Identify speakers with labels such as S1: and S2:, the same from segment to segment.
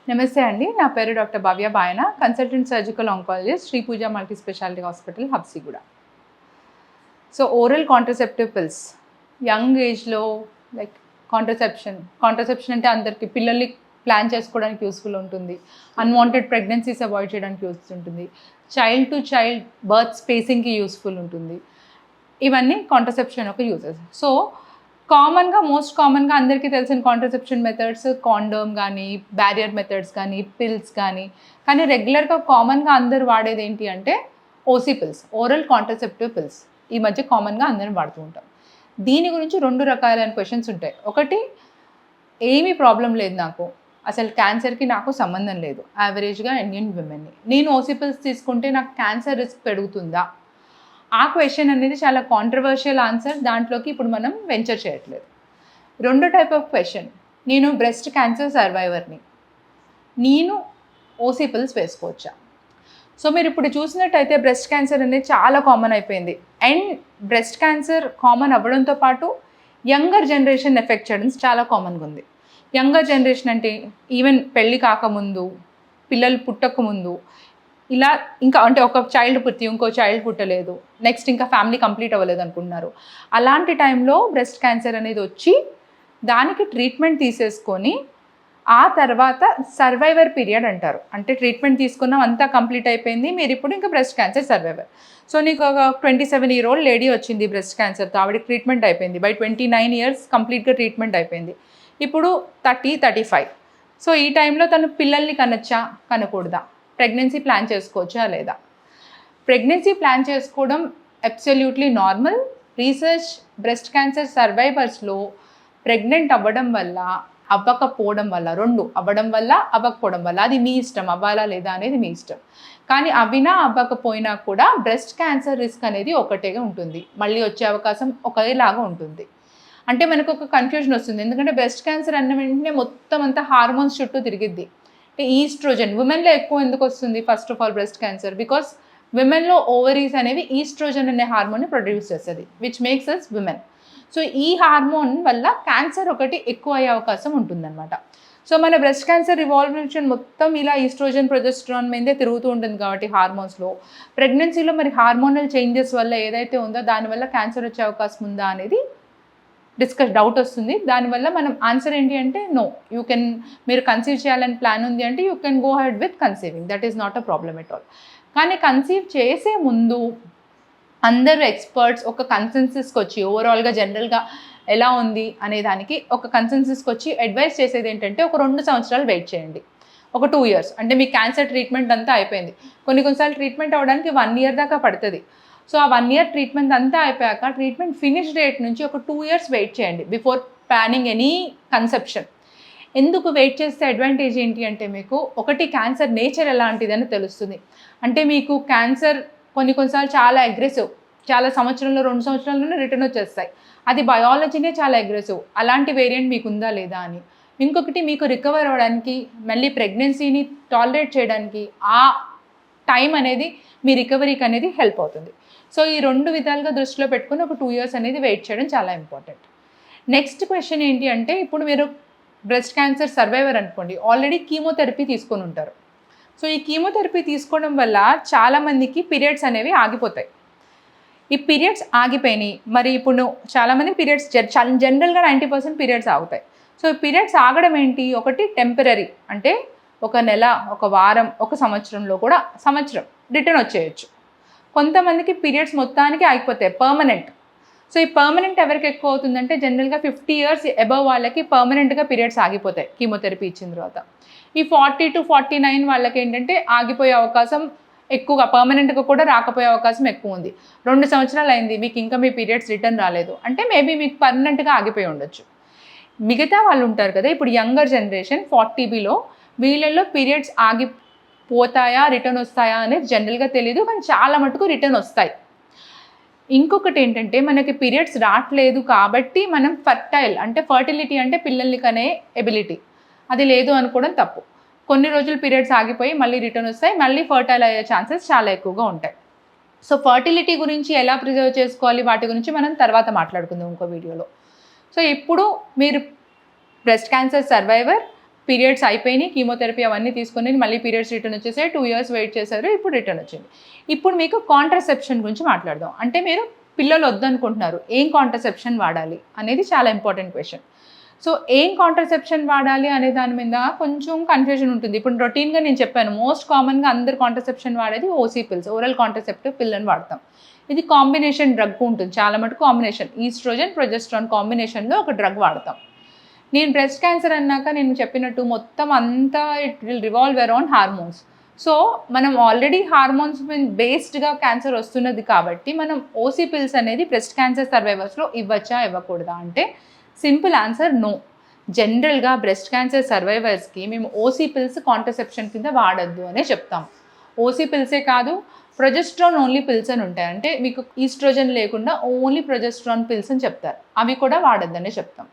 S1: నమస్తే అండి, నా పేరు doctor Bhavya Bayana, consultant surgical oncologist, Sri Pooja multi speciality hospital, Habsiguda. So oral contraceptive pills young ఏజ్లో లైక్ కాంట్రసెప్షన్ అంటే అందరికీ పిల్లల్ని ప్లాన్ చేసుకోవడానికి యూస్ఫుల్ ఉంటుంది, అన్వాంటెడ్ ప్రెగ్నెన్సీస్ అవాయిడ్ చేయడానికి యూస్ ఉంటుంది, చైల్డ్ టు చైల్డ్ బర్త్ స్పేసింగ్కి యూస్ఫుల్ ఉంటుంది. ఇవన్నీ కాంట్రసెప్షన్ యొక్క యూజెస్. సో మోస్ట్ కామన్గా అందరికీ తెలిసిన కాంట్రసెప్షన్ మెథడ్స్ కాండోమ్ కానీ, బ్యారియర్ మెథడ్స్ కానీ, పిల్స్ కానీ రెగ్యులర్గా కామన్గా అందరూ వాడేది ఏంటి అంటే OC pills, oral contraceptive pills. ఈ మధ్య కామన్గా అందరం వాడుతూ ఉంటాం. దీని గురించి 2 రకాలైన క్వశ్చన్స్ ఉంటాయి. ఒకటి, ఏమీ ప్రాబ్లం లేదు, నాకు అసలు క్యాన్సర్కి నాకు సంబంధం లేదు, యావరేజ్గా ఇండియన్ విమెన్ని, నేను ఓసీ పిల్స్ తీసుకుంటే నాకు క్యాన్సర్ రిస్క్ పెరుగుతుందా? ఆ క్వశ్చన్ అనేది చాలా కాంట్రవర్షియల్ ఆన్సర్, దాంట్లోకి ఇప్పుడు మనం వెంచర్ చేయట్లేదు. 2 టైప్ ఆఫ్ క్వశ్చన్, నేను బ్రెస్ట్ క్యాన్సర్ సర్వైవర్ని, నేను ఓసీ పిల్స్ వేసుకోవచ్చా? సో మీరు ఇప్పుడు చూసినట్టయితే బ్రెస్ట్ క్యాన్సర్ అనేది చాలా కామన్ అయిపోయింది. అండ్ బ్రెస్ట్ క్యాన్సర్ కామన్ అవ్వడంతో పాటు యంగర్ జనరేషన్ ఎఫెక్ట్ చేయడం చాలా కామన్గా ఉంది. యంగర్ జనరేషన్ అంటే ఈవెన్ పెళ్ళి కాకముందు, పిల్లలు పుట్టకముందు, ఇలా ఇంకా అంటే ఒక చైల్డ్ పుట్టి ఇంకో చైల్డ్ పుట్టలేదు, నెక్స్ట్ ఇంకా ఫ్యామిలీ కంప్లీట్ అవ్వలేదు అనుకుంటున్నారు. అలాంటి టైంలో బ్రెస్ట్ క్యాన్సర్ అనేది వచ్చి దానికి ట్రీట్మెంట్ తీసేసుకొని ఆ తర్వాత సర్వైవర్ పీరియడ్ అంటారు. అంటే ట్రీట్మెంట్ తీసుకున్నాం, అంతా కంప్లీట్ అయిపోయింది, మీరు ఇప్పుడు ఇంకా బ్రెస్ట్ క్యాన్సర్ సర్వైవర్. సో నీకు ఒక 27-year-old లేడీ వచ్చింది బ్రెస్ట్ క్యాన్సర్తో, ఆవిడకి ట్రీట్మెంట్ అయిపోయింది, బై 29 years కంప్లీట్గా ట్రీట్మెంట్ అయిపోయింది. ఇప్పుడు 30-35. సో ఈ టైంలో తను పిల్లల్ని కనొచ్చా, కనకూడదా? ప్రెగ్నెన్సీ ప్లాన్ చేసుకోవచ్చా లేదా? ప్రెగ్నెన్సీ ప్లాన్ చేసుకోవడం absolutely normal. Research breast cancer సర్వైవర్స్లో ప్రెగ్నెంట్ అవ్వడం వల్ల, అవ్వకపోవడం వల్ల, 2 అవ్వడం వల్ల, అవ్వకపోవడం వల్ల, అది మీ ఇష్టం, అవ్వాలా లేదా అనేది మీ ఇష్టం. కానీ అవ్వినా అవ్వకపోయినా కూడా బ్రెస్ట్ క్యాన్సర్ రిస్క్ అనేది ఒకటేగా ఉంటుంది, మళ్ళీ వచ్చే అవకాశం ఒకేలాగా ఉంటుంది. అంటే మనకు ఒక కన్ఫ్యూజన్ వస్తుంది, ఎందుకంటే బ్రెస్ట్ క్యాన్సర్ అన్న వెంటనే మొత్తం అంతా హార్మోన్స్ చుట్టూ తిరిగిద్ది. ఈస్ట్రోజన్ విమెన్లో ఎక్కువ ఎందుకు వస్తుంది? First of all breast cancer because విమెన్లో ఓవరీస్ అనేవి ఈస్ట్రోజన్ అనే హార్మోన్ని ప్రొడ్యూస్ చేస్తుంది, which makes us women. So ఈ హార్మోన్ వల్ల క్యాన్సర్ ఒకటి ఎక్కువ అయ్యే అవకాశం ఉంటుందన్నమాట. సో మన బ్రెస్ట్ క్యాన్సర్ రివాల్యూషన్ మొత్తం ఇలా ఈస్ట్రోజన్ ప్రొజెస్ట్రాన్ మీదే తిరుగుతూ ఉంటుంది కాబట్టి హార్మోన్స్లో, ప్రెగ్నెన్సీలో మరి హార్మోనల్ చేంజెస్ వల్ల ఏదైతే ఉందో దానివల్ల క్యాన్సర్ వచ్చే అవకాశం ఉందా అనేది డౌట్ వస్తుంది. దానివల్ల మనం ఆన్సర్ ఏంటి అంటే నో, మీరు కన్సీవ్ చేయాలని ప్లాన్ ఉంది అంటే you can go head with conceiving, that is not a problem at all. కానీ కన్సీవ్ చేసే ముందు అందరూ ఎక్స్పర్ట్స్ ఒక కన్సెన్సస్కి వచ్చి, ఓవరాల్గా జనరల్గా ఎలా ఉంది అనే దానికి ఒక కన్సెన్సస్కి వచ్చి అడ్వైస్ చేసేది ఏంటంటే ఒక 2 సంవత్సరాలు వెయిట్ చేయండి, ఒక 2 years. అంటే మీ క్యాన్సర్ ట్రీట్మెంట్ అంతా అయిపోయింది, కొన్నిసార్లు ట్రీట్మెంట్ అవ్వడానికి 1 year దాకా పడుతుంది. సో ఆ 1 year ట్రీట్మెంట్ అంతా అయిపోయాక ట్రీట్మెంట్ ఫినిష్ డేట్ నుంచి ఒక 2 years వెయిట్ చేయండి బిఫోర్ ప్లానింగ్ ఎనీ కన్సెప్షన్. ఎందుకు వెయిట్ చేస్తే అడ్వాంటేజ్ ఏంటి అంటే, మీకు ఒకటి క్యాన్సర్ నేచర్ ఎలాంటిదని తెలుస్తుంది. అంటే మీకు క్యాన్సర్ కొన్నిసార్లు చాలా అగ్రెసివ్, చాలా సంవత్సరంలో 2 సంవత్సరాల్లోనే రిటర్న్ వచ్చేస్తాయి, అది బయాలజీనే చాలా అగ్రెసివ్, అలాంటి వేరియంట్ మీకు ఉందా లేదా అని. ఇంకొకటి, మీకు రికవర్ అవ్వడానికి, మళ్ళీ ప్రెగ్నెన్సీని టాలరేట్ చేయడానికి ఆ టైం అనేది మీ రికవరీకి అనేది హెల్ప్ అవుతుంది. సో ఈ 2 విధాలుగా దృష్టిలో పెట్టుకుని ఒక 2 years అనేది వెయిట్ చేయడం చాలా ఇంపార్టెంట్. నెక్స్ట్ క్వశ్చన్ ఏంటి అంటే, ఇప్పుడు మీరు బ్రెస్ట్ క్యాన్సర్ సర్వైవర్ అనుకోండి, ఆల్రెడీ కీమోథెరపీ తీసుకొని ఉంటారు. సో ఈ కీమోథెరపీ తీసుకోవడం వల్ల చాలామందికి పీరియడ్స్ అనేవి ఆగిపోతాయి. ఈ పీరియడ్స్ ఆగిపోయినాయి, మరి ఇప్పుడు చాలామంది పీరియడ్స్ జనరల్గా 90% పీరియడ్స్ ఆగుతాయి. సో పీరియడ్స్ ఆగడం ఏంటి? ఒకటి టెంపరరీ, అంటే 1 నెల, 1 వారం, 1 సంవత్సరంలో కూడా రిటర్న్ వచ్చేయచ్చు. కొంతమందికి పీరియడ్స్ మొత్తానికి ఆగిపోతాయి, పర్మనెంట్. సో ఈ పర్మనెంట్ ఎవరికి ఎక్కువ అవుతుందంటే, జనరల్గా 50 years అబవ్ వాళ్ళకి పర్మనెంట్గా పీరియడ్స్ ఆగిపోతాయి కీమోథెరపీ ఇచ్చిన తర్వాత. ఈ 40-49 వాళ్ళకి ఏంటంటే ఆగిపోయే అవకాశం ఎక్కువగా, పర్మనెంట్గా కూడా రాకపోయే అవకాశం ఎక్కువ ఉంది. 2 సంవత్సరాలు అయింది, మీకు ఇంకా మీ పీరియడ్స్ రిటర్న్ రాలేదు అంటే మేబీ మీకు పర్మనెంట్గా ఆగిపోయి ఉండొచ్చు. మిగతా వాళ్ళు ఉంటారు కదా, ఇప్పుడు యంగర్ జనరేషన్ 40Bలో, వీళ్ళల్లో పీరియడ్స్ ఆగిపోతాయా, రిటర్న్ వస్తాయా అనేది జనరల్గా తెలియదు, కానీ చాలా మటుకు రిటర్న్ వస్తాయి. ఇంకొకటి ఏంటంటే, మనకి పీరియడ్స్ రావట్లేదు కాబట్టి మనం ఫర్టైల్, అంటే ఫర్టిలిటీ అంటే పిల్లల్ని కనే ఎబిలిటీ, అది లేదు అనుకోవడం తప్పు. కొన్ని రోజులు పీరియడ్స్ ఆగిపోయి మళ్ళీ రిటర్న్ వస్తాయి, మళ్ళీ ఫర్టైల్ అయ్యే ఛాన్సెస్ చాలా ఎక్కువగా ఉంటాయి. సో ఫర్టిలిటీ గురించి ఎలా ప్రిజర్వ్ చేసుకోవాలి, వాటి గురించి మనం తర్వాత మాట్లాడుకుందాం ఇంకో వీడియోలో. సో ఇప్పుడు మీరు బ్రెస్ట్ క్యాన్సర్ సర్వైవర్, పీరియడ్స్ అయిపోయినాయి, కీమోథెరపీ అవన్నీ తీసుకొని మళ్ళీ పీరియడ్స్ రిటర్న్ వచ్చేసాయి, 2 years వెయిట్ చేశారు, ఇప్పుడు రిటర్న్ వచ్చింది. ఇప్పుడు మీకు కాంట్రసెప్షన్ గురించి మాట్లాడదాం. అంటే మీరు పిల్లలు వద్దనుకుంటున్నారు, ఏం కాంట్రసెప్షన్ వాడాలి అనేది చాలా ఇంపార్టెంట్ క్వశ్చన్. సో ఏం కాంట్రసెప్షన్ వాడాలి అనే దాని మీద కొంచెం కన్ఫ్యూజన్ ఉంటుంది. ఇప్పుడు రొటీన్గా నేను చెప్పాను, మోస్ట్ కామన్గా అందరు కాంట్రసెప్షన్ వాడేది ఓసీ పిల్స్, ఓరల్ కాంట్రసెప్టివ్ పిల్లని వాడతాం. ఇది కాంబినేషన్ డ్రగ్ ఉంటుంది, చాలా మటుకు కాంబినేషన్ ఈస్ట్రోజన్ ప్రొజెస్ట్రాన్ కాంబినేషన్లో ఒక డ్రగ్ వాడతాం. నేను బ్రెస్ట్ క్యాన్సర్ అన్నాక నేను చెప్పినట్టు మొత్తం అంతా it will revolve around hormones. So మనం ఆల్రెడీ హార్మోన్స్ బేస్డ్గా క్యాన్సర్ వస్తున్నది కాబట్టి మనం ఓసీ పిల్స్ అనేది బ్రెస్ట్ క్యాన్సర్ సర్వైవర్స్లో ఇవ్వచ్చా ఇవ్వకూడదా అంటే సింపుల్ ఆన్సర్ నో. జనరల్గా బ్రెస్ట్ క్యాన్సర్ సర్వైవర్స్కి మేము ఓసీ పిల్స్ కాంట్రసెప్షన్ కింద వాడద్దు అనే చెప్తాం. ఓసీ పిల్సే కాదు, ప్రొజెస్ట్రాన్ ఓన్లీ పిల్స్ అని ఉంటాయి, అంటే మీకు ఈస్ట్రోజన్ లేకుండా ఓన్లీ ప్రొజెస్ట్రాన్ పిల్స్ అని చెప్తారు, అవి కూడా వాడద్దనే చెప్తాం.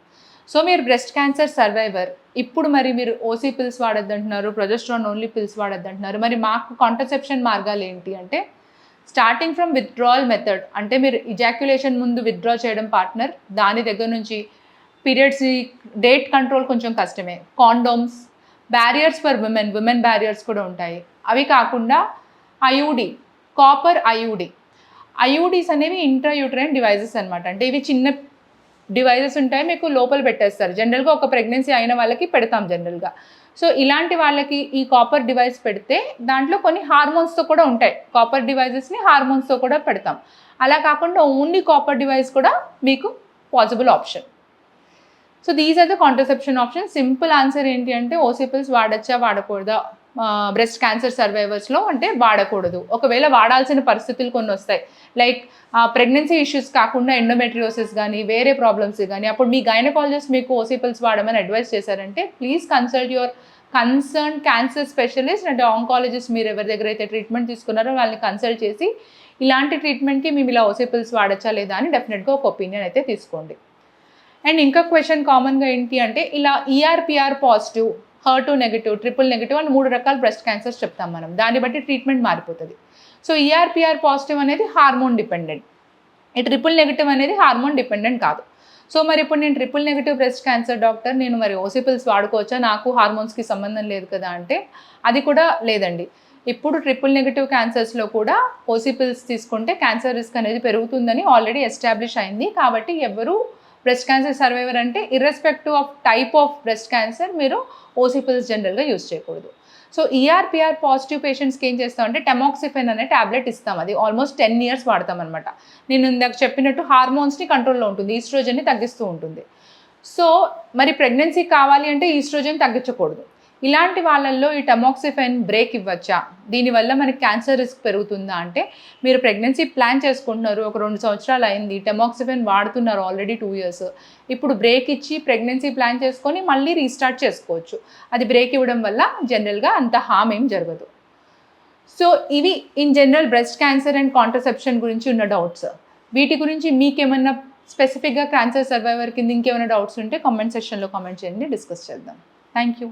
S1: సో మీరు బ్రెస్ట్ క్యాన్సర్ సర్వైవర్, ఇప్పుడు మరి మీరు ఓసీ పిల్స్ వాడద్దంటున్నారు, ప్రొజెస్ట్రాన్ ఓన్లీ పిల్స్ వాడద్దంటున్నారు, మరి మాకు కాంట్రసెప్షన్ మార్గాలు ఏంటి అంటే స్టార్టింగ్ ఫ్రమ్ విత్డ్రావల్ మెథడ్, అంటే మీరు ఇజాక్యులేషన్ ముందు విత్డ్రా చేయడం పార్ట్నర్, దాని దగ్గర నుంచి పీరియడ్స్ డేట్ కంట్రోల్ కొంచెం కష్టమే, condoms, barriers for women barriers కూడా ఉంటాయి. అవి కాకుండా ఐయుడి, కాపర్ ఐయుడీస్ అనేవి ఇంట్రాయూటరైన్ డివైజెస్ అనమాట. అంటే ఇవి చిన్న డివైజెస్ ఉంటాయి, మీకు లోపల పెట్టేస్తారు. జనరల్గా ఒక ప్రెగ్నెన్సీ అయిన వాళ్ళకి పెడతాం జనరల్గా. సో ఇలాంటి వాళ్ళకి ఈ కాపర్ డివైస్ పెడితే దాంట్లో కొన్ని హార్మోన్స్తో కూడా ఉంటాయి, కాపర్ డివైజెస్ని హార్మోన్స్తో కూడా పెడతాం. అలా కాకుండా ఓన్లీ కాపర్ డివైస్ కూడా మీకు possible option. So these are the contraception option. Simple answer ఏంటి అంటే ఓసీ పిల్స్ వాడచ్చా వాడకూడదా బ్రెస్ట్ క్యాన్సర్ సర్వైవర్స్లో అంటే వాడకూడదు. ఒకవేళ వాడాల్సిన పరిస్థితులు కొన్ని వస్తాయి, లైక్ ప్రెగ్నెన్సీ ఇష్యూస్ కాకుండా ఎండోమెట్రియోసిస్ కానీ వేరే ప్రాబ్లమ్స్ కానీ, అప్పుడు మీ గైనకాలజిస్ట్ మీకు ఓసీ పిల్స్ వాడమని అడ్వైస్ చేశారంటే please consult your concern cancer specialist అంటే ఆంకాలజిస్ట్. మీరు ఎవరి దగ్గర అయితే ట్రీట్మెంట్ తీసుకున్నారో వాళ్ళని కన్సల్ట్ చేసి ఇలాంటి ట్రీట్మెంట్కి మేము ఇలా ఓసీ పిల్స్ వాడచ్చా లేదా అని డెఫినెట్గా ఒక ఒపీనియన్ అయితే తీసుకోండి. అండ్ ఇంకా క్వశ్చన్ కామన్గా ఏంటి అంటే ఇలా ER PR positive, HER2 negative, triple negative అని 3 రకాల బ్రెస్ట్ క్యాన్సర్స్ చెప్తాం మనం, దాన్ని బట్టి ట్రీట్మెంట్ మారిపోతుంది. సో ఈఆర్పిఆర్ పాజిటివ్ అనేది హార్మోన్ డిపెండెంట్, ఈ ట్రిపుల్ నెగిటివ్ అనేది హార్మోన్ డిపెండెంట్ కాదు. సో మరి ఇప్పుడు నేను triple negative breast cancer doctor, నేను మరి ఓసీ పిల్స్ వాడుకోవచ్చా, నాకు హార్మోన్స్కి సంబంధం లేదు కదా అంటే అది కూడా లేదండి. ఇప్పుడు ట్రిపుల్ నెగిటివ్ క్యాన్సర్స్లో కూడా ఓసీ పిల్స్ తీసుకుంటే క్యాన్సర్ రిస్క్ అనేది పెరుగుతుందని ఆల్రెడీ ఎస్టాబ్లిష్ అయింది. కాబట్టి ఎవరు బ్రెస్ట్ క్యాన్సర్ సర్వైవర్ అంటే irrespective of type of breast cancer మీరు ఓసీ పిల్స్ జనరల్గా యూజ్ చేయకూడదు. సో ఈఆర్పిఆర్ పాజిటివ్ పేషెంట్స్కి ఏం చేస్తాం అంటే టెమాక్సిఫెన్ అనే ట్యాబ్లెట్ ఇస్తాం, అది ఆల్మోస్ట్ 10 years వాడతాం అనమాట. నేను ఇందాక చెప్పినట్టు హార్మోన్స్ని కంట్రోల్లో ఉంటుంది, ఈస్ట్రోజన్ని తగ్గిస్తూ ఉంటుంది. సో మరి ప్రెగ్నెన్సీ కావాలి అంటే ఈస్ట్రోజన్ తగ్గించకూడదు. ఇలాంటి వాళ్ళల్లో ఈ టెమాక్సిఫెన్ బ్రేక్ ఇవ్వచ్చా, దీనివల్ల మనకి క్యాన్సర్ రిస్క్ పెరుగుతుందా అంటే మీరు ప్రెగ్నెన్సీ ప్లాన్ చేసుకుంటున్నారు, ఒక 2 సంవత్సరాలు అయింది, టెమాక్సిఫెన్ వాడుతున్నారు ఆల్రెడీ 2 years, ఇప్పుడు బ్రేక్ ఇచ్చి ప్రెగ్నెన్సీ ప్లాన్ చేసుకొని మళ్ళీ రీస్టార్ట్ చేసుకోవచ్చు. అది బ్రేక్ ఇవ్వడం వల్ల జనరల్గా అంత హామ్ ఏం జరగదు. సో ఇవి in general breast cancer and contraception గురించి ఉన్న డౌట్స్. వీటి గురించి మీకేమన్నా స్పెసిఫిక్గా క్యాన్సర్ సర్వైవర్ కింద ఇంకేమైనా డౌట్స్ ఉంటే కామెంట్ సెక్షన్లో కామెంట్ చేయండి, డిస్కస్ చేద్దాం. Thank you.